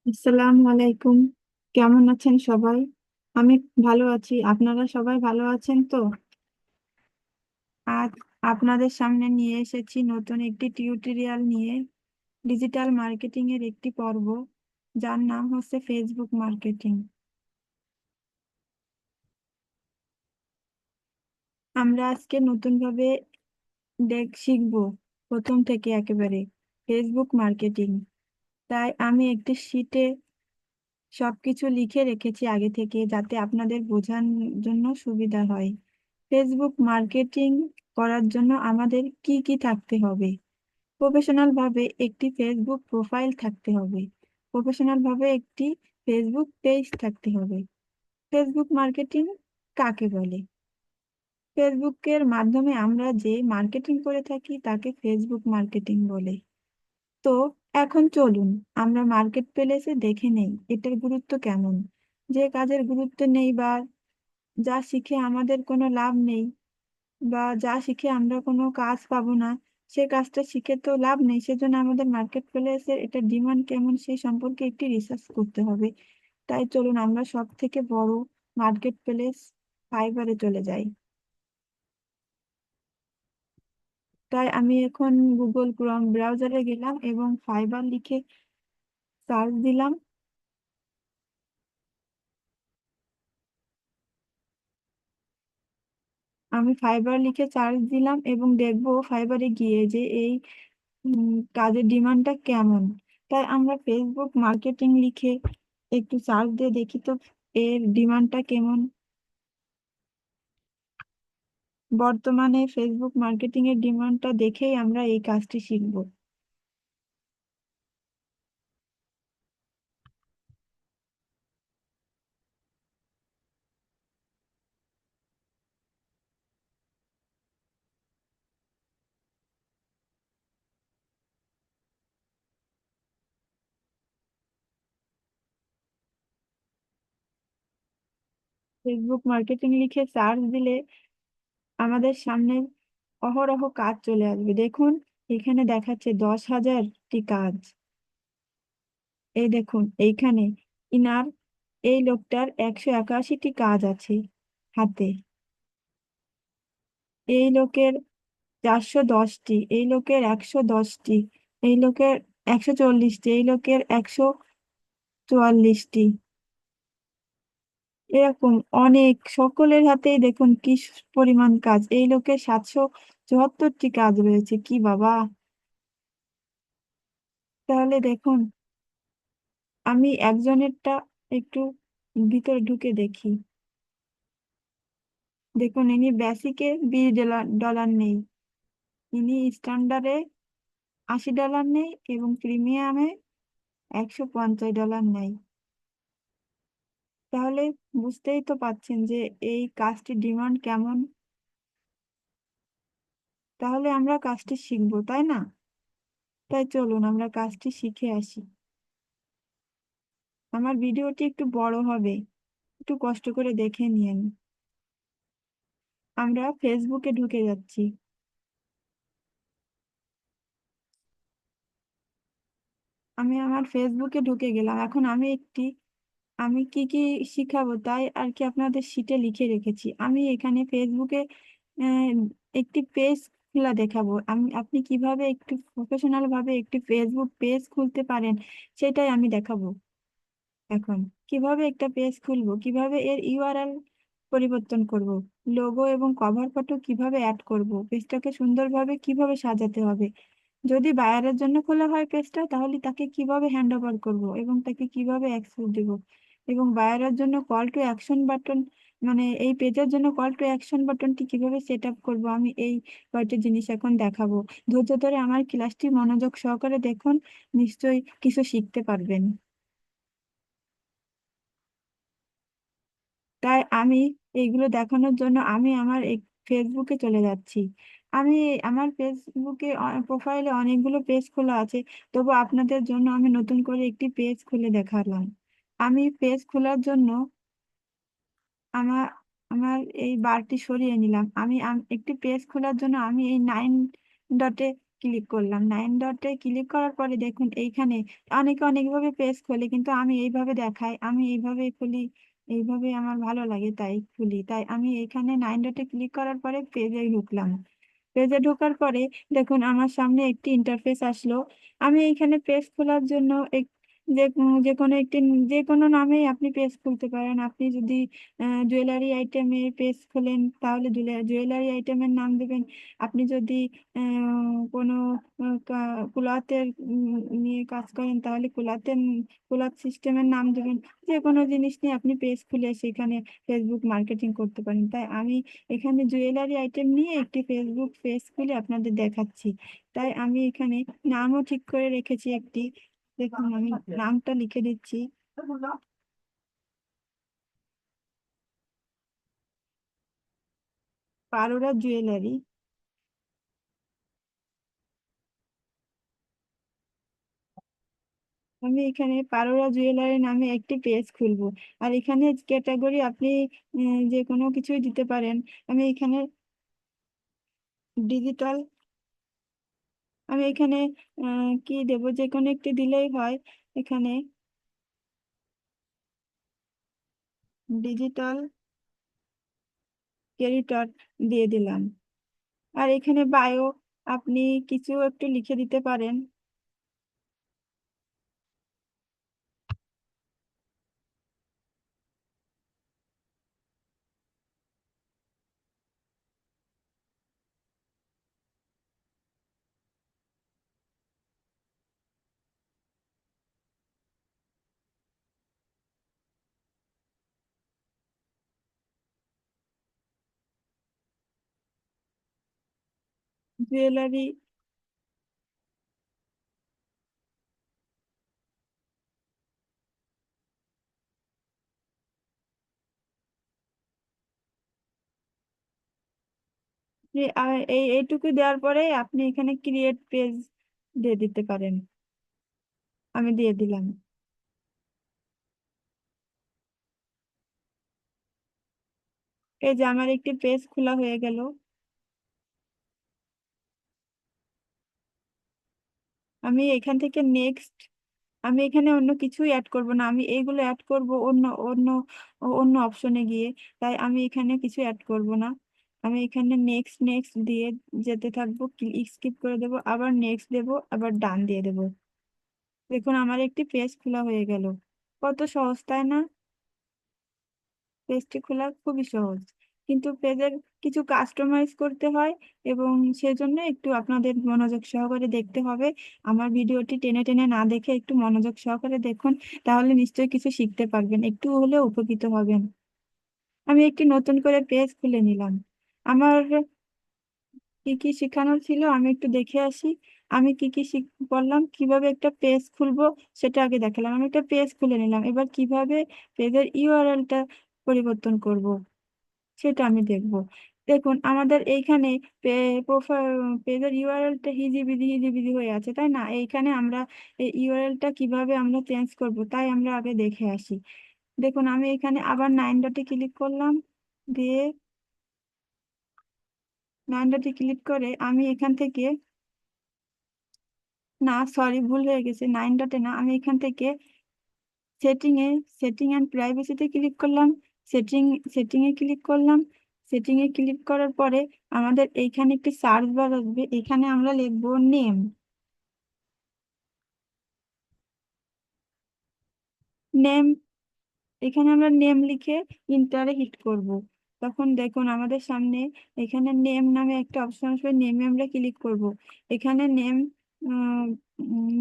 আসসালামু আলাইকুম। কেমন আছেন সবাই? আমি ভালো আছি। আপনারা সবাই ভালো আছেন তো? আজ আপনাদের সামনে নিয়ে এসেছি নতুন একটি টিউটোরিয়াল নিয়ে, ডিজিটাল মার্কেটিং এর একটি পর্ব, যার নাম হচ্ছে ফেসবুক মার্কেটিং। আমরা আজকে নতুন ভাবে শিখবো, প্রথম থেকে একেবারে ফেসবুক মার্কেটিং। তাই আমি একটি শিটে সবকিছু লিখে রেখেছি আগে থেকে, যাতে আপনাদের বোঝার জন্য সুবিধা হয়। ফেসবুক মার্কেটিং করার জন্য আমাদের কি কি থাকতে হবে? প্রফেশনাল ভাবে একটি ফেসবুক প্রোফাইল থাকতে হবে। প্রফেশনাল ভাবে একটি ফেসবুক পেজ থাকতে হবে। ফেসবুক মার্কেটিং কাকে বলে? ফেসবুকের মাধ্যমে আমরা যে মার্কেটিং করে থাকি তাকে ফেসবুক মার্কেটিং বলে। তো এখন চলুন আমরা মার্কেট প্লেসে দেখে নেই এটার গুরুত্ব কেমন। যে কাজের গুরুত্ব নেই বা যা শিখে আমাদের কোনো লাভ নেই, বা যা শিখে আমরা কোনো কাজ পাবো না, সে কাজটা শিখে তো লাভ নেই। সেজন্য আমাদের মার্কেট প্লেসের এটা ডিমান্ড কেমন সেই সম্পর্কে একটি রিসার্চ করতে হবে। তাই চলুন আমরা সব থেকে বড় মার্কেট প্লেস ফাইবারে চলে যাই। তাই আমি এখন গুগল ক্রোম ব্রাউজারে গেলাম এবং ফাইবার লিখে সার্চ দিলাম। আমি ফাইবার লিখে সার্চ দিলাম এবং দেখবো ফাইবারে গিয়ে যে এই কাজের ডিমান্ডটা কেমন। তাই আমরা ফেসবুক মার্কেটিং লিখে একটু সার্চ দিয়ে দেখি তো এর ডিমান্ডটা কেমন। বর্তমানে ফেসবুক মার্কেটিং এর ডিমান্ডটা দেখেই আমরা এই কাজটি শিখব। ফেসবুক মার্কেটিং লিখে সার্চ দিলে আমাদের সামনে অহরহ কাজ চলে আসবে। দেখুন, এখানে দেখাচ্ছে 10,000টি কাজ। এই দেখুন এইখানে ইনার, এই লোকটার 181টি কাজ আছে হাতে। এই লোকের 410টি, এই লোকের 110টি, এই লোকের 140টি, এই লোকের 144টি। এরকম অনেক, সকলের হাতেই দেখুন কি পরিমাণ কাজ। এই লোকের 774টি কাজ রয়েছে, কি বাবা! তাহলে দেখুন, আমি একজনেরটা একটু ভিতরে ঢুকে দেখি। দেখুন, ইনি বেসিকে $20 নেই, ইনি স্ট্যান্ডার্ডে $80 নেই, এবং প্রিমিয়ামে $150 নেই। তাহলে বুঝতেই তো পাচ্ছেন যে এই কাজটির ডিমান্ড কেমন। তাহলে আমরা কাজটি শিখবো, তাই না? তাই চলুন আমরা কাজটি শিখে আসি। আমার ভিডিওটি একটু বড় হবে, একটু কষ্ট করে দেখে নিন। আমরা ফেসবুকে ঢুকে যাচ্ছি। আমি আমার ফেসবুকে ঢুকে গেলাম। এখন আমি কি কি শিখাবো তাই আর কি আপনাদের শিটে লিখে রেখেছি। আমি এখানে ফেসবুকে আহ, একটি পেজ খোলা দেখাবো। আপনি কিভাবে একটি প্রফেশনাল ভাবে একটি ফেসবুক পেজ খুলতে পারেন সেটাই আমি দেখাবো। এখন কিভাবে একটা পেজ খুলবো, কিভাবে এর ইউআরএল পরিবর্তন করব, লোগো এবং কভার ফটো কিভাবে অ্যাড করব, পেজটাকে সুন্দরভাবে কিভাবে সাজাতে হবে, যদি বায়ারের জন্য খোলা হয় পেজটা তাহলে তাকে কিভাবে হ্যান্ড ওভার করবো এবং তাকে কিভাবে অ্যাক্সেস দিব, এবং বায়ারের জন্য কল টু অ্যাকশন বাটন, মানে এই পেজের জন্য কল টু অ্যাকশন বাটনটি কিভাবে সেট আপ করবো, আমি এই কয়টা জিনিস এখন দেখাবো। ধৈর্য ধরে আমার ক্লাসটি মনোযোগ সহকারে দেখুন, নিশ্চয়ই কিছু শিখতে পারবেন। তাই আমি এইগুলো দেখানোর জন্য আমি আমার ফেসবুকে চলে যাচ্ছি। আমি আমার ফেসবুকে প্রোফাইলে অনেকগুলো পেজ খোলা আছে, তবু আপনাদের জন্য আমি নতুন করে একটি পেজ খুলে দেখালাম। আমি পেজ খোলার জন্য আমার এই বারটি সরিয়ে নিলাম। একটি পেজ খোলার জন্য আমি এই 9 ক্লিক করলাম। 9 ডটে ক্লিক করার পরে দেখুন এইখানে অনেকে অনেকভাবে পেজ খোলে, কিন্তু আমি এইভাবে দেখাই, আমি এইভাবে খুলি, এইভাবে আমার ভালো লাগে তাই খুলি। তাই আমি এখানে 9 ডটে ক্লিক করার পরে পেজে ঢুকলাম। পেজে ঢোকার পরে দেখুন আমার সামনে একটি ইন্টারফেস আসলো। আমি এইখানে পেজ খোলার জন্য যে কোনো একটি, যে কোনো নামেই আপনি পেজ খুলতে পারেন। আপনি যদি জুয়েলারি আইটেমের পেজ খোলেন তাহলে জুয়েলারি আইটেমের নাম দেবেন। আপনি যদি কোনো ক্লথের নিয়ে কাজ করেন তাহলে ক্লথ সিস্টেমের নাম দেবেন। যে কোনো জিনিস নিয়ে আপনি পেজ খুলে সেখানে ফেসবুক মার্কেটিং করতে পারেন। তাই আমি এখানে জুয়েলারি আইটেম নিয়ে একটি ফেসবুক পেজ খুলে আপনাদের দেখাচ্ছি। তাই আমি এখানে নামও ঠিক করে রেখেছি একটি। দেখুন আমি নামটা লিখে দিচ্ছি, পারোরা জুয়েলারি। আমি এখানে পারোরা জুয়েলারি নামে একটি পেজ খুলবো। আর এখানে ক্যাটাগরি আপনি যে কোনো কিছুই দিতে পারেন। আমি এখানে ডিজিটাল, আমি এখানে কি দেব, যে কোনো একটি দিলেই হয়। এখানে ডিজিটাল ক্রিয়েটর দিয়ে দিলাম। আর এখানে বায়ো আপনি কিছু একটু লিখে দিতে পারেন। জুয়েলারি, এইটুকু দেওয়ার পরে আপনি এখানে ক্রিয়েট পেজ দিয়ে দিতে পারেন। আমি দিয়ে দিলাম। এই যে আমার একটি পেজ খোলা হয়ে গেল। আমি এখান থেকে নেক্সট, আমি এখানে অন্য কিছুই অ্যাড করব না, আমি এইগুলো অ্যাড করব অন্য অন্য অন্য অপশনে গিয়ে। তাই আমি এখানে কিছু অ্যাড করব না। আমি এখানে নেক্সট নেক্সট দিয়ে যেতে থাকবো, স্কিপ করে দেবো, আবার নেক্সট দেবো, আবার ডান দিয়ে দেবো। দেখুন আমার একটি পেজ খোলা হয়ে গেল। কত সহজ তাই না? পেজটি খোলা খুবই সহজ, কিন্তু পেজের কিছু কাস্টমাইজ করতে হয়, এবং সেজন্য একটু আপনাদের মনোযোগ সহকারে দেখতে হবে। আমার ভিডিওটি টেনে টেনে না দেখে একটু মনোযোগ সহকারে দেখুন, তাহলে নিশ্চয়ই কিছু শিখতে পারবেন, একটু হলেও উপকৃত হবেন। আমি একটি নতুন করে পেজ খুলে নিলাম। আমার কি কি শেখানোর ছিল আমি একটু দেখে আসি। আমি কি কি বললাম কিভাবে একটা পেজ খুলবো সেটা আগে দেখালাম। আমি একটা পেজ খুলে নিলাম, এবার কিভাবে পেজের ইউআরএলটা পরিবর্তন করব সেটা আমি দেখব। দেখুন আমাদের এইখানে প্রোফাইল পেজের ইউআরএলটা হিজিবিজি হয়ে আছে, তাই না? এইখানে আমরা এই ইউআরএলটা কিভাবে আমরা চেঞ্জ করব তাই আমরা আগে দেখে আসি। দেখুন আমি এখানে আবার 9 ডটে ক্লিক করলাম, দিয়ে 9 ডটে ক্লিক করে আমি এখান থেকে, না সরি ভুল হয়ে গেছে, 9 ডটে না, আমি এখান থেকে সেটিং অ্যান্ড প্রাইভেসিতে ক্লিক করলাম। সেটিং সেটিংয়ে ক্লিক করলাম। সেটিংয়ে ক্লিক করার পরে আমাদের এইখানে একটি সার্চ বার আসবে, এখানে আমরা লিখবো নেম। নেম, এখানে আমরা নেম লিখে ইন্টারে হিট করব। তখন দেখুন আমাদের সামনে এখানে নেম নামে একটা অপশন আসবে, নেমে আমরা ক্লিক করব। এখানে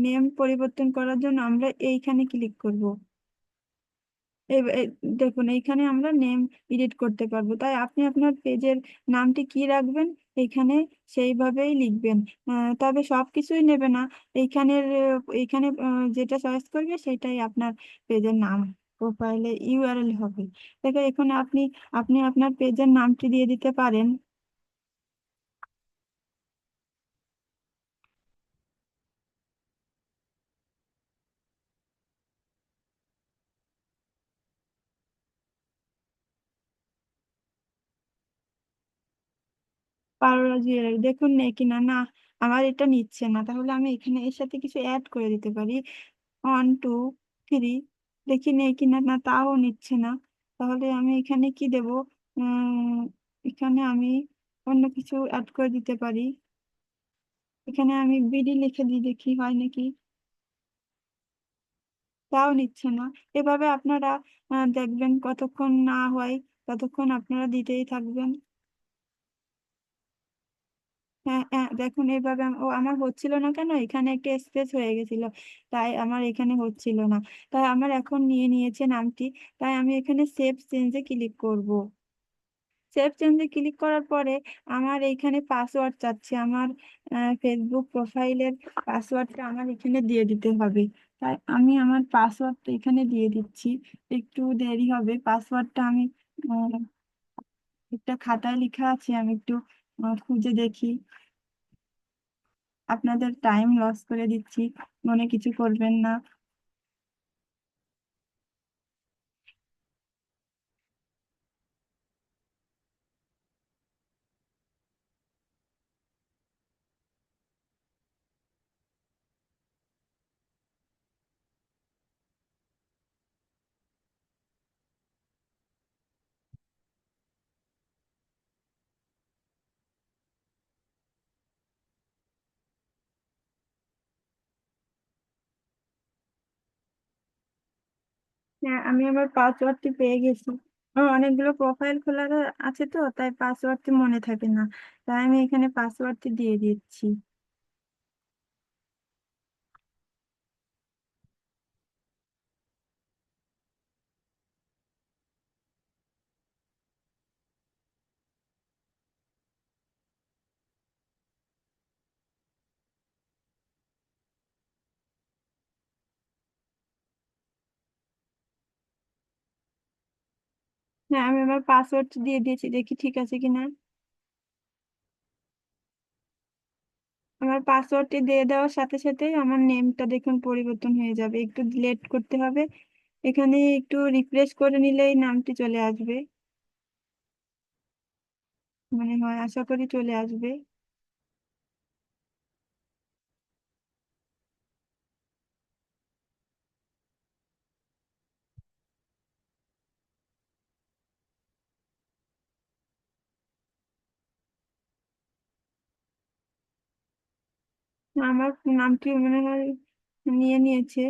নেম পরিবর্তন করার জন্য আমরা এইখানে ক্লিক করব। দেখুন এইখানে আমরা নেম এডিট করতে পারবো। তাই আপনি আপনার পেজের নামটি কি রাখবেন এইখানে সেইভাবেই লিখবেন। তবে সবকিছুই নেবে না, এইখানে যেটা চয়েস করবে সেটাই আপনার পেজের নাম, প্রোফাইলে ইউআরএল হবে। দেখো এখানে আপনি আপনি আপনার পেজের নামটি দিয়ে দিতে পারেন। পারোলা জুয়েলারি, দেখুন নেই কিনা, না আমার এটা নিচ্ছে না, তাহলে আমি এখানে এর সাথে কিছু অ্যাড করে দিতে পারি। 1 2 3, দেখি নেই কিনা, না তাও নিচ্ছে না। তাহলে আমি এখানে কি দেব? উম এখানে আমি অন্য কিছু অ্যাড করে দিতে পারি। এখানে আমি বিডি লিখে দিই, দেখি হয় নাকি। তাও নিচ্ছে না। এভাবে আপনারা দেখবেন, কতক্ষণ না হয় ততক্ষণ আপনারা দিতেই থাকবেন। হ্যাঁ হ্যাঁ, দেখুন এইভাবে ও আমার হচ্ছিল না কেন, এখানে একটা স্পেস হয়ে গেছিল, তাই আমার এখানে হচ্ছিল না। তাই আমার এখন নিয়ে নিয়েছে নামটি। তাই আমি এখানে সেভ চেঞ্জে ক্লিক করব। সেভ চেঞ্জে ক্লিক করার পরে আমার এইখানে পাসওয়ার্ড চাচ্ছে। আমার ফেসবুক প্রোফাইলের পাসওয়ার্ডটা আমার এখানে দিয়ে দিতে হবে। তাই আমি আমার পাসওয়ার্ডটা এখানে দিয়ে দিচ্ছি। একটু দেরি হবে, পাসওয়ার্ডটা আমি আহ, একটা খাতায় লেখা আছে, আমি একটু খুঁজে দেখি। আপনাদের টাইম লস করে দিচ্ছি, মনে কিছু করবেন না। হ্যাঁ, আমি আমার পাসওয়ার্ডটি পেয়ে গেছি। আমার অনেকগুলো প্রোফাইল খোলা আছে, তো তাই পাসওয়ার্ডটি মনে থাকে না। তাই আমি এখানে পাসওয়ার্ডটি দিয়ে দিচ্ছি। হ্যাঁ, আমি আমার পাসওয়ার্ডটি দিয়ে দিয়েছি, দেখি ঠিক আছে কিনা। আমার পাসওয়ার্ডটি দিয়ে দেওয়ার সাথে সাথে আমার নেমটা দেখুন পরিবর্তন হয়ে যাবে। একটু লেট করতে হবে, এখানে একটু রিফ্রেশ করে নিলেই নামটি চলে আসবে। মনে হয়, আশা করি চলে আসবে। আমার নামটি মনে হয় নিয়ে নিয়েছে।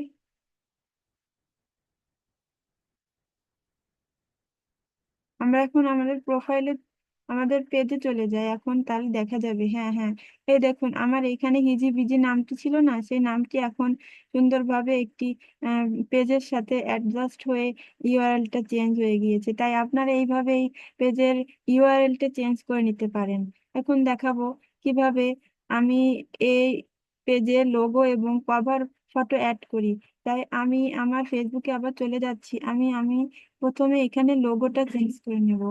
আমরা এখন আমাদের প্রোফাইলে, আমাদের পেজে চলে যাই এখন, তাহলে দেখা যাবে। হ্যাঁ হ্যাঁ, এই দেখুন আমার এখানে হিজি বিজি নামটি ছিল না, সেই নামটি এখন সুন্দরভাবে একটি পেজের সাথে অ্যাডজাস্ট হয়ে ইউআরএলটা চেঞ্জ হয়ে গিয়েছে। তাই আপনারা এইভাবেই পেজের ইউআরএলটা চেঞ্জ করে নিতে পারেন। এখন দেখাবো কিভাবে আমি এই পেজে লোগো এবং কভার ফটো অ্যাড করি। তাই আমি আমার ফেসবুকে আবার চলে যাচ্ছি। আমি প্রথমে এখানে লোগোটা চেঞ্জ করে নেব।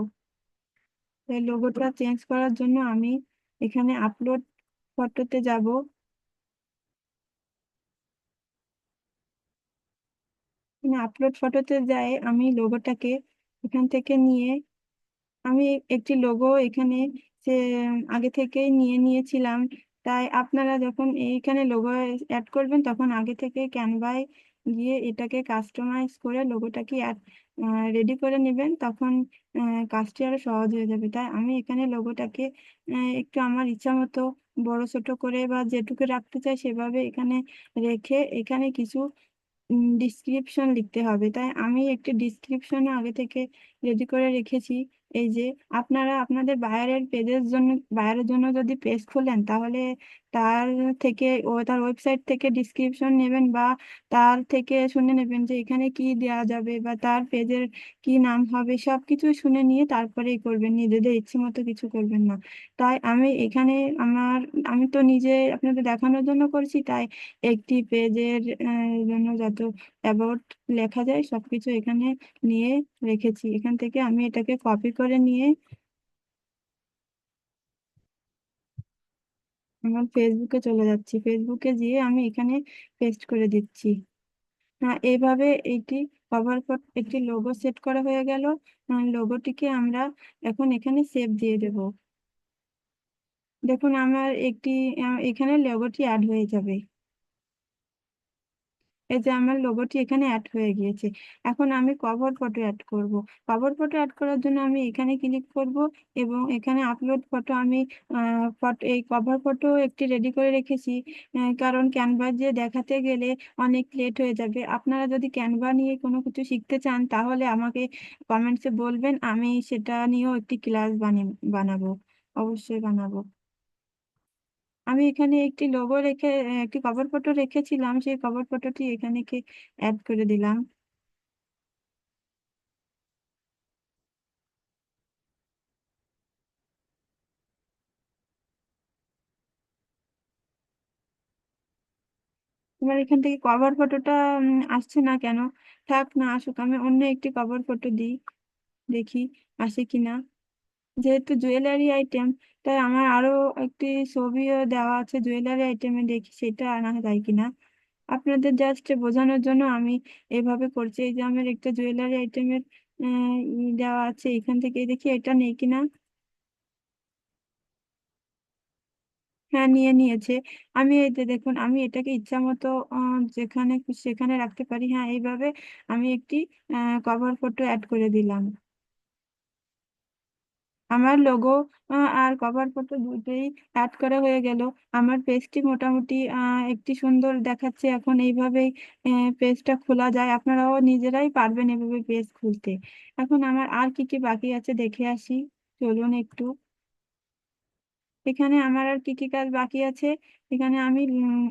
এই লোগোটা চেঞ্জ করার জন্য আমি এখানে আপলোড ফটোতে যাব। আপলোড ফটোতে যাই, আমি লোগোটাকে এখান থেকে নিয়ে, আমি একটি লোগো এখানে সে আগে থেকেই নিয়ে নিয়েছিলাম। তাই আপনারা যখন এইখানে লোগো অ্যাড করবেন, তখন আগে থেকে ক্যানভায় গিয়ে এটাকে কাস্টমাইজ করে লোগোটাকে রেডি করে নেবেন, তখন কাজটি আরো সহজ হয়ে যাবে। তাই আমি এখানে লোগোটাকে একটু আমার ইচ্ছা মতো বড় ছোট করে বা যেটুকু রাখতে চাই সেভাবে এখানে রেখে, এখানে কিছু ডিসক্রিপশন লিখতে হবে। তাই আমি একটি ডিসক্রিপশন আগে থেকে রেডি করে রেখেছি। এই যে, আপনারা আপনাদের বাইরের পেজের জন্য, বাইরের জন্য যদি পেজ খোলেন, তাহলে তার থেকে তার ওয়েবসাইট থেকে ডিসক্রিপশন নেবেন, বা তার থেকে শুনে নেবেন যে এখানে কি দেওয়া যাবে বা তার পেজের কি নাম হবে, সবকিছু শুনে নিয়ে তারপরেই করবেন, নিজেদের ইচ্ছে মতো কিছু করবেন না। তাই আমি এখানে আমার, আমি তো নিজে আপনাদের দেখানোর জন্য করছি, তাই একটি পেজের জন্য যত অ্যাবাউট লেখা যায় সবকিছু এখানে নিয়ে রেখেছি। এখান থেকে আমি এটাকে কপি করে নিয়ে আমার ফেসবুকে চলে যাচ্ছি। ফেসবুকে গিয়ে আমি এখানে পেস্ট করে দিচ্ছি। হ্যাঁ, এইভাবে এইটি কভার ফটো, একটি লোগো সেট করা হয়ে গেল। লোগোটিকে আমরা এখন এখানে সেভ দিয়ে দেব। দেখুন আমার একটি এখানে লোগোটি অ্যাড হয়ে যাবে। এই যে আমার লোগোটি এখানে অ্যাড হয়ে গিয়েছে। এখন আমি কভার ফটো অ্যাড করব। কভার ফটো অ্যাড করার জন্য আমি এখানে ক্লিক করব এবং এখানে আপলোড ফটো আমি ফটো এই কভার ফটো একটি রেডি করে রেখেছি। কারণ ক্যানভা দিয়ে দেখাতে গেলে অনেক লেট হয়ে যাবে। আপনারা যদি ক্যানভা নিয়ে কোনো কিছু শিখতে চান তাহলে আমাকে কমেন্টসে বলবেন, আমি সেটা নিয়েও একটি ক্লাস বানাবো, অবশ্যই বানাবো। আমি এখানে একটি লোগো রেখে একটি কভার ফটো রেখেছিলাম, সেই কভার ফটোটি এখানে অ্যাড করে দিলাম। এবার এখান থেকে কভার ফটোটা আসছে না কেন? থাক, না আসুক, আমি অন্য একটি কভার ফটো দিই, দেখি আসে কিনা। যেহেতু জুয়েলারি আইটেম, তাই আমার আরো একটি ছবিও দেওয়া আছে জুয়েলারি আইটেমে, দেখি সেটা আনা যায় কিনা। আপনাদের জাস্ট বোঝানোর জন্য আমি এভাবে করছি। এই যে আমার একটা জুয়েলারি আইটেমের দেওয়া আছে, এখান থেকে দেখি এটা নেই কিনা। হ্যাঁ, নিয়ে নিয়েছে। আমি এই যে দেখুন, আমি এটাকে ইচ্ছা মতো যেখানে খুশি সেখানে রাখতে পারি। হ্যাঁ, এইভাবে আমি একটি কভার ফটো অ্যাড করে দিলাম। আমার লোগো আর কভার ফটো দুটোই অ্যাড করা হয়ে গেল। আমার পেজটি মোটামুটি একটি সুন্দর দেখাচ্ছে। এখন এইভাবেই পেজটা খোলা যায়, আপনারাও নিজেরাই পারবেন এভাবে পেজ খুলতে। এখন আমার আর কি কি বাকি আছে দেখে আসি, চলুন একটু। এখানে আমার আর কি কি কাজ বাকি আছে। এখানে আমি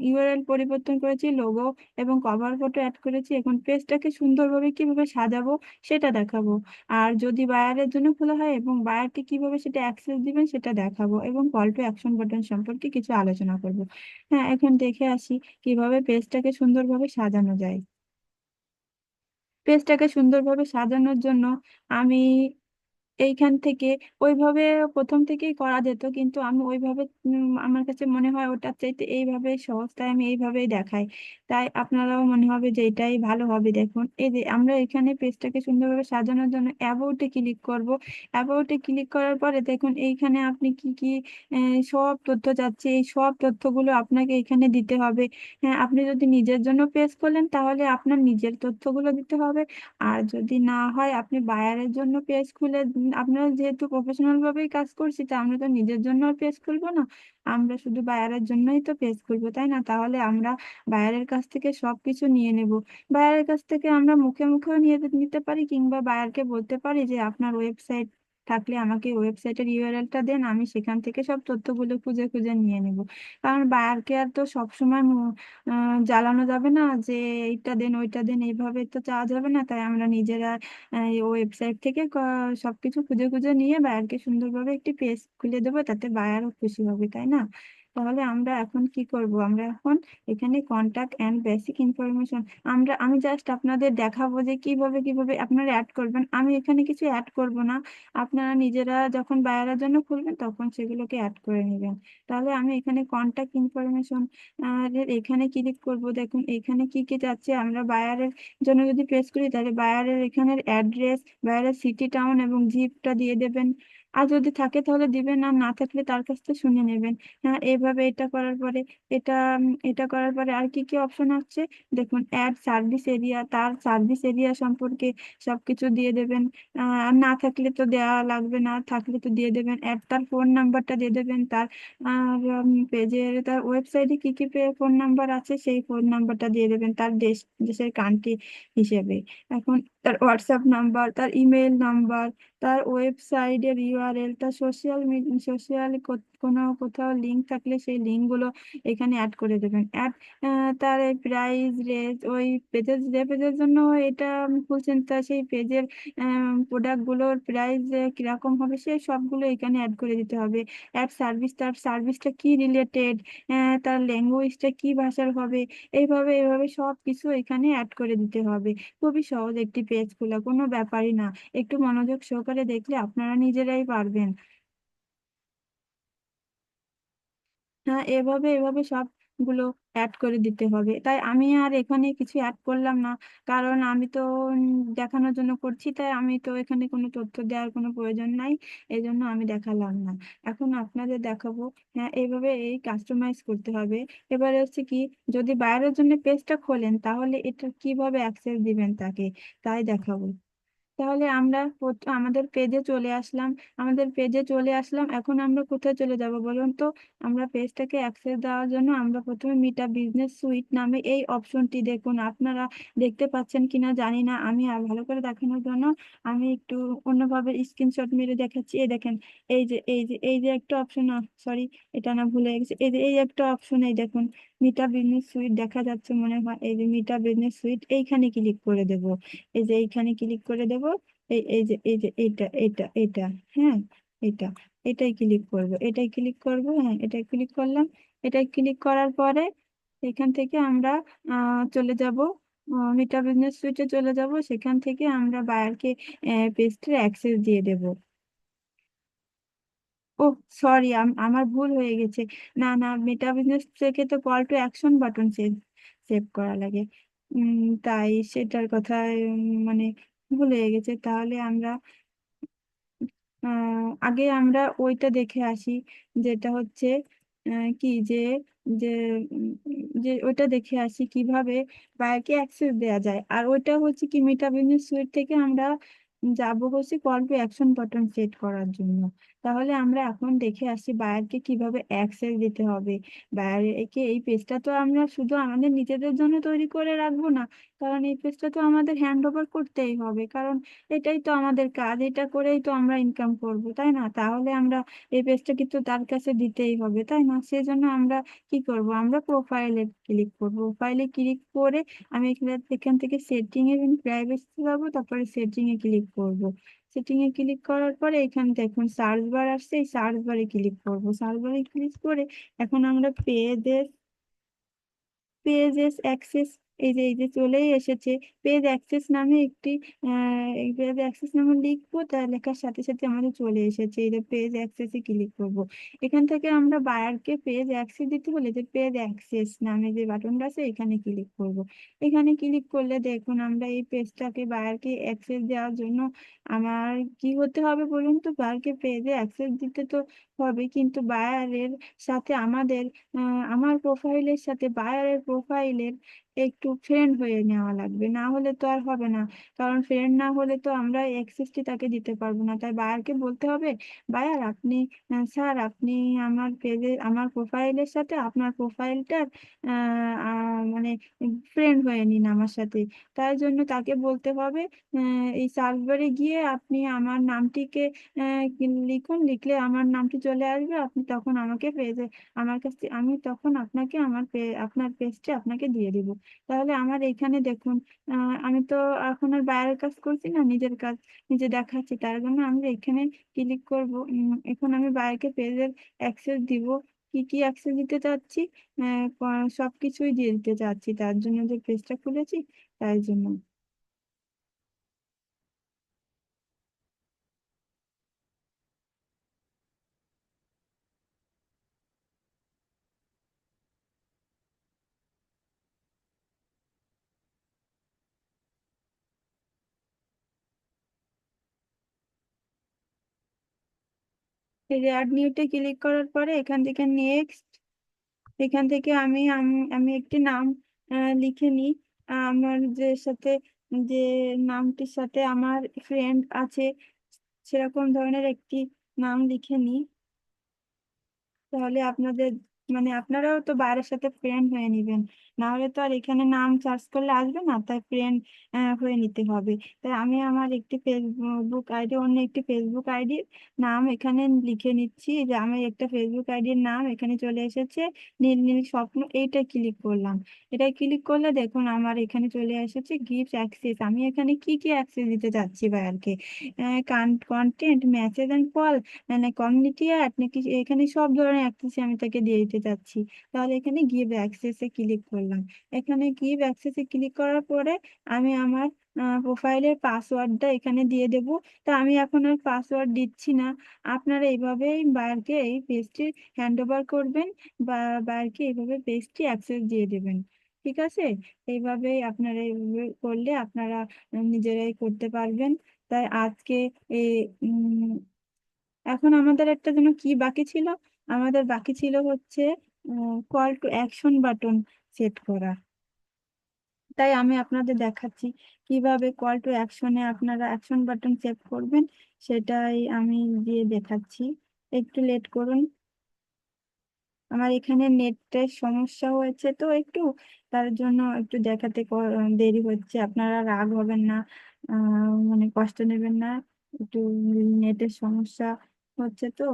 ইউআরএল পরিবর্তন করেছি, লোগো এবং কভার ফটো অ্যাড করেছি। এখন পেজটাকে সুন্দরভাবে কিভাবে সাজাবো সেটা দেখাবো। আর যদি বায়ারের জন্য খোলা হয় এবং বায়ারকে কিভাবে সেটা অ্যাক্সেস দিবেন সেটা দেখাবো, এবং কল টু অ্যাকশন বাটন সম্পর্কে কিছু আলোচনা করব। হ্যাঁ, এখন দেখে আসি কিভাবে পেজটাকে সুন্দরভাবে সাজানো যায়। পেজটাকে সুন্দরভাবে সাজানোর জন্য আমি এইখান থেকে ওইভাবে প্রথম থেকেই করা যেত, কিন্তু আমি ওইভাবে আমার কাছে মনে হয় ওটার চাইতে এইভাবে সহজ, তাই আমি এইভাবেই দেখাই। তাই আপনারাও মনে হবে যে এটাই ভালো হবে। দেখুন, এই যে আমরা এখানে পেজটাকে সুন্দরভাবে সাজানোর জন্য অ্যাবাউটে ক্লিক করব। অ্যাবাউটে ক্লিক করার পরে দেখুন এইখানে আপনি কি কি সব তথ্য চাচ্ছে, এই সব তথ্যগুলো আপনাকে এখানে দিতে হবে। হ্যাঁ, আপনি যদি নিজের জন্য পেজ খোলেন তাহলে আপনার নিজের তথ্যগুলো দিতে হবে। আর যদি না হয় আপনি বায়ারের জন্য পেজ খুলে আপনারা যেহেতু প্রফেশনাল ভাবেই কাজ করছি, তা আমরা তো নিজের জন্য পেজ খুলবো না, আমরা শুধু বায়ারের জন্যই তো পেজ খুলবো, তাই না? তাহলে আমরা বায়ারের কাছ থেকে সবকিছু নিয়ে নেব। বায়ারের কাছ থেকে আমরা মুখে মুখেও নিতে পারি, কিংবা বায়ারকে বলতে পারি যে আপনার ওয়েবসাইট থাকলে আমাকে ওয়েবসাইটের ইউআরএলটা দেন, আমি সেখান থেকে সব তথ্যগুলো খুঁজে খুঁজে নিয়ে নেব। কারণ বায়ারকে আর তো সবসময় জ্বালানো যাবে না যে এইটা দেন ওইটা দেন, এইভাবে তো চাওয়া যাবে না। তাই আমরা নিজেরা ওয়েবসাইট থেকে সবকিছু খুঁজে খুঁজে নিয়ে বায়ারকে সুন্দরভাবে একটি পেজ খুলে দেবো, তাতে বায়ারও খুশি হবে, তাই না? তাহলে আমরা এখন কি করব? আমরা এখন এখানে কন্টাক্ট এন্ড বেসিক ইনফরমেশন, আমি জাস্ট আপনাদের দেখাবো যে কিভাবে কিভাবে আপনারা অ্যাড করবেন। আমি এখানে কিছু অ্যাড করব না, আপনারা নিজেরা যখন বায়ারের জন্য খুলবেন তখন সেগুলোকে অ্যাড করে নেবেন। তাহলে আমি এখানে কন্টাক্ট ইনফরমেশন আর এখানে ক্লিক করব। দেখুন এখানে কি কি যাচ্ছে, আমরা বায়ারের জন্য যদি প্রেস করি তাহলে বায়ারের এখানের অ্যাড্রেস, বায়ারের সিটি টাউন এবং জিপটা দিয়ে দেবেন। আর যদি থাকে তাহলে দিবেন, আর না থাকলে তার কাছ থেকে শুনে নেবেন। হ্যাঁ, এইভাবে এটা করার পরে এটা করার পরে আর কি কি অপশন আছে দেখুন, অ্যাড সার্ভিস এরিয়া, তার সার্ভিস এরিয়া সম্পর্কে সবকিছু দিয়ে দেবেন। আর না থাকলে তো দেওয়া লাগবে না, থাকলে তো দিয়ে দেবেন। অ্যাড তার ফোন নাম্বারটা দিয়ে দেবেন, তার আর পেজের তার ওয়েবসাইটে কি কি ফোন নাম্বার আছে সেই ফোন নাম্বারটা দিয়ে দেবেন, তার দেশের কান্ট্রি হিসেবে। এখন তার হোয়াটসঅ্যাপ নাম্বার, তার ইমেল নাম্বার, তার ওয়েবসাইটের ইউআরএল, তার সোশ্যাল কোনো কোথাও লিঙ্ক থাকলে সেই লিঙ্কগুলো এখানে অ্যাড করে দেবেন। তার প্রাইস রেঞ্জ, ওই পেজের যে পেজের জন্য এটা খুলছেন, তা সেই পেজের প্রোডাক্টগুলোর প্রাইস কিরকম হবে সেই সবগুলো এখানে অ্যাড করে দিতে হবে। অ্যাড সার্ভিস, তার সার্ভিসটা কি রিলেটেড, তার ল্যাঙ্গুয়েজটা কি ভাষার হবে, এইভাবে সব কিছু এখানে অ্যাড করে দিতে হবে। খুবই সহজ একটি পেজ খোলা, কোনো ব্যাপারই না। একটু মনোযোগ সহকারে দেখলে আপনারা নিজেরাই পারবেন। হ্যাঁ, এভাবে এভাবে সব গুলো অ্যাড করে দিতে হবে। তাই আমি আর এখানে কিছু অ্যাড করলাম না, কারণ আমি তো দেখানোর জন্য করছি, তাই আমি তো এখানে কোনো তথ্য দেওয়ার কোনো প্রয়োজন নাই, এই জন্য আমি দেখালাম না। এখন আপনাদের দেখাবো। হ্যাঁ, এইভাবে এই কাস্টমাইজ করতে হবে। এবারে হচ্ছে কি, যদি বাইরের জন্য পেজটা খোলেন তাহলে এটা কিভাবে অ্যাক্সেস দিবেন তাকে, তাই দেখাবো। তাহলে আমরা আমাদের পেজে চলে আসলাম। এখন আমরা কোথায় চলে যাব বলুন তো? আমরা পেজটাকে অ্যাক্সেস দেওয়ার জন্য আমরা প্রথমে মিটা বিজনেস সুইট নামে এই অপশনটি, দেখুন আপনারা দেখতে পাচ্ছেন কিনা জানি না, আমি আর ভালো করে দেখানোর জন্য আমি একটু অন্যভাবে স্ক্রিনশট মেরে দেখাচ্ছি। এই দেখেন, এই যে একটা অপশন, সরি, এটা না ভুলে গেছি, এই যে একটা অপশন, এই দেখুন মিটা বিজনেস সুইট দেখা যাচ্ছে মনে হয়, এই যে মিটা বিজনেস সুইট, এইখানে ক্লিক করে দেব। এই যে এইখানে ক্লিক করে দেব। এই যে এইটা, হ্যাঁ, এটা, এটাই ক্লিক করব, হ্যাঁ, এটাই ক্লিক করলাম। এটাই ক্লিক করার পরে এখান থেকে আমরা চলে যাব, মিটা বিজনেস সুইটে চলে যাব। সেখান থেকে আমরা বায়ারকে পেজটির অ্যাক্সেস দিয়ে দেব। ও, সরি, আমার ভুল হয়ে গেছে। না না, মেটা বিজনেস থেকে তো call to action button save save করা লাগে। তাই সেটার কথা মানে ভুল হয়ে গেছে। তাহলে আমরা আগে আমরা ওইটা দেখে আসি, যেটা হচ্ছে কি যে উম, যে ওইটা দেখে আসি কিভাবে বায়ারকে অ্যাক্সেস দেওয়া যায়। আর ওইটা হচ্ছে কি, মিটা বিজনেস সুইট থেকে আমরা যাব হচ্ছে call to action button set করার জন্য। তাহলে আমরা এখন দেখে আসি বায়ারকে কিভাবে অ্যাক্সেস দিতে হবে। বায়ারকে এই পেজটা তো আমরা শুধু আমাদের নিজেদের জন্য তৈরি করে রাখবো না, কারণ এই পেজটা তো আমাদের হ্যান্ড ওভার করতেই হবে, কারণ এটাই তো আমাদের কাজ, এটা করেই তো আমরা ইনকাম করব, তাই না? তাহলে আমরা এই পেজটা কিন্তু তার কাছে দিতেই হবে, তাই না? সেজন্য আমরা কি করব, আমরা প্রোফাইলে ক্লিক করব। প্রোফাইলে ক্লিক করে আমি এখান থেকে সেটিং এ প্রাইভেসি পাবো, তারপরে সেটিং এ ক্লিক করব। সেটিং এ ক্লিক করার পরে এখানে দেখুন সার্চ বার আসছে, এই সার্চ বারে ক্লিক করব। সার্চ বারে ক্লিক করে এখন আমরা পেজেস অ্যাক্সেস, এই যে চলেই এসেছে। পেজ অ্যাক্সেস নামে একটি এই পেজ অ্যাক্সেস নামে লিখবো, তার লেখার সাথে সাথে আমাদের চলে এসেছে। এই যে পেজ অ্যাক্সেসে ক্লিক করব। এখান থেকে আমরা বায়ারকে পেজ অ্যাক্সেস দিতে হলে যে পেজ অ্যাক্সেস নামে যে বাটনটা আছে এখানে ক্লিক করব। এখানে ক্লিক করলে দেখুন আমরা এই পেজটাকে বায়ারকে অ্যাক্সেস দেওয়ার জন্য আমার কি হতে হবে বলুন তো? বায়ারকে পেজে অ্যাক্সেস দিতে তো হবে, কিন্তু বায়ারের সাথে আমার প্রোফাইলের সাথে বায়ারের প্রোফাইলের একটু ফ্রেন্ড হয়ে নেওয়া লাগবে, না হলে তো আর হবে না। কারণ ফ্রেন্ড না হলে তো আমরা অ্যাক্সেসটি তাকে দিতে পারবো না। তাই বায়ারকে বলতে হবে, বায়ার আপনি, স্যার আপনি আমার পেজে আমার প্রোফাইলের সাথে আপনার প্রোফাইলটার মানে ফ্রেন্ড হয়ে নিন আমার সাথে। তাই জন্য তাকে বলতে হবে, এই সার্চ বারে গিয়ে আপনি আমার নামটিকে লিখুন, লিখলে আমার নামটি চলে আসবে। আপনি তখন আমাকে পেজে আমার কাছে আমি তখন আপনাকে আপনার পেজটি আপনাকে দিয়ে দিব। তাহলে আমার এইখানে দেখুন, আমি তো এখন আর বাইরের কাজ করছি না, নিজের কাজ নিজে দেখাচ্ছি, তার জন্য আমি এখানে ক্লিক করব। এখন আমি বাইরেকে পেজের অ্যাক্সেস দিব। কি কি অ্যাক্সেস দিতে চাচ্ছি? সবকিছুই দিয়ে দিতে চাচ্ছি, তার জন্য যে পেজটা খুলেছি, তাই জন্য। এই যে অ্যাড নিউতে ক্লিক করার পরে এখান থেকে নেক্সট, এখান থেকে আমি একটি নাম লিখে নিই। আমার যে নামটির সাথে আমার ফ্রেন্ড আছে, সেরকম ধরনের একটি নাম লিখে নিই। তাহলে আপনাদের মানে আপনারাও তো বাইরের সাথে ফ্রেন্ড হয়ে নিবেন, না হলে তো আর এখানে নাম সার্চ করলে আসবে না, তাই ফ্রেন্ড হয়ে নিতে হবে। তাই আমি আমার একটি ফেসবুক আইডি, অন্য একটি ফেসবুক আইডির নাম এখানে লিখে নিচ্ছি। যে আমি একটা ফেসবুক আইডির নাম এখানে চলে এসেছে, নীল নীল স্বপ্ন, এইটা ক্লিক করলাম। এটা ক্লিক করলে দেখুন আমার এখানে চলে এসেছে গিফট অ্যাক্সেস। আমি এখানে কি কি অ্যাক্সেস দিতে চাচ্ছি ভাইয়াকে? কন্টেন্ট, মেসেজ অ্যান্ড কল, মানে কমিউনিটি অ্যাড নাকি, এখানে সব ধরনের অ্যাক্সেস আমি তাকে দিয়ে দিতে দিতে চাচ্ছি। তাহলে এখানে গিভ অ্যাক্সেসে ক্লিক করলাম। এখানে গিভ অ্যাক্সেসে ক্লিক করার পরে আমি আমার প্রোফাইলের পাসওয়ার্ডটা এখানে দিয়ে দেব। তা আমি এখন আর পাসওয়ার্ড দিচ্ছি না। আপনারা এইভাবেই বায়ারকে এই পেজটি হ্যান্ড ওভার করবেন বা বায়ারকে এইভাবে পেজটি অ্যাক্সেস দিয়ে দেবেন। ঠিক আছে? এইভাবেই আপনারা এইভাবে করলে আপনারা নিজেরাই করতে পারবেন। তাই আজকে এই এখন আমাদের একটা যেন কি বাকি ছিল, আমাদের বাকি ছিল হচ্ছে call to action button set করা। তাই আমি আপনাদের দেখাচ্ছি কিভাবে কল টু অ্যাকশনে আপনারা অ্যাকশন বাটন সেট করবেন, সেটাই আমি দিয়ে দেখাচ্ছি। একটু লেট করুন, আমার এখানে নেটের সমস্যা হয়েছে তো একটু, তার জন্য একটু দেখাতে দেরি হচ্ছে। আপনারা রাগ হবেন না, মানে কষ্ট নেবেন না, একটু নেটের সমস্যা হচ্ছে তো।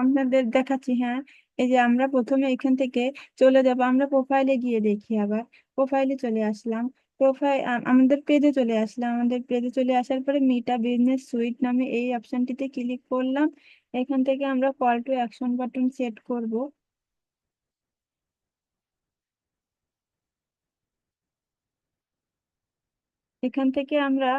আপনাদের দেখাচ্ছি, হ্যাঁ। এই যে আমরা প্রথমে এখান থেকে চলে যাব, আমরা প্রোফাইলে গিয়ে দেখি, আবার প্রোফাইলে চলে আসলাম। আমাদের পেজে চলে আসলাম। আমাদের পেজে চলে আসার পরে মিটা বিজনেস সুইট নামে এই অপশনটিতে ক্লিক করলাম। এখান থেকে আমরা call to action button set করব। এখান থেকে আমরা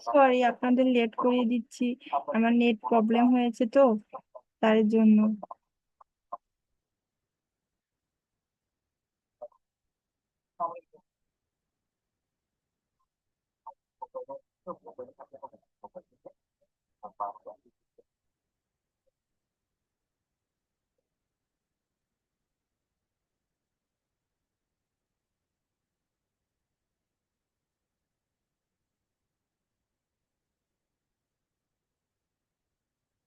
সরি, আপনাদের লেট করিয়ে দিচ্ছি, আমার নেট প্রবলেম হয়েছে তো, তার জন্য।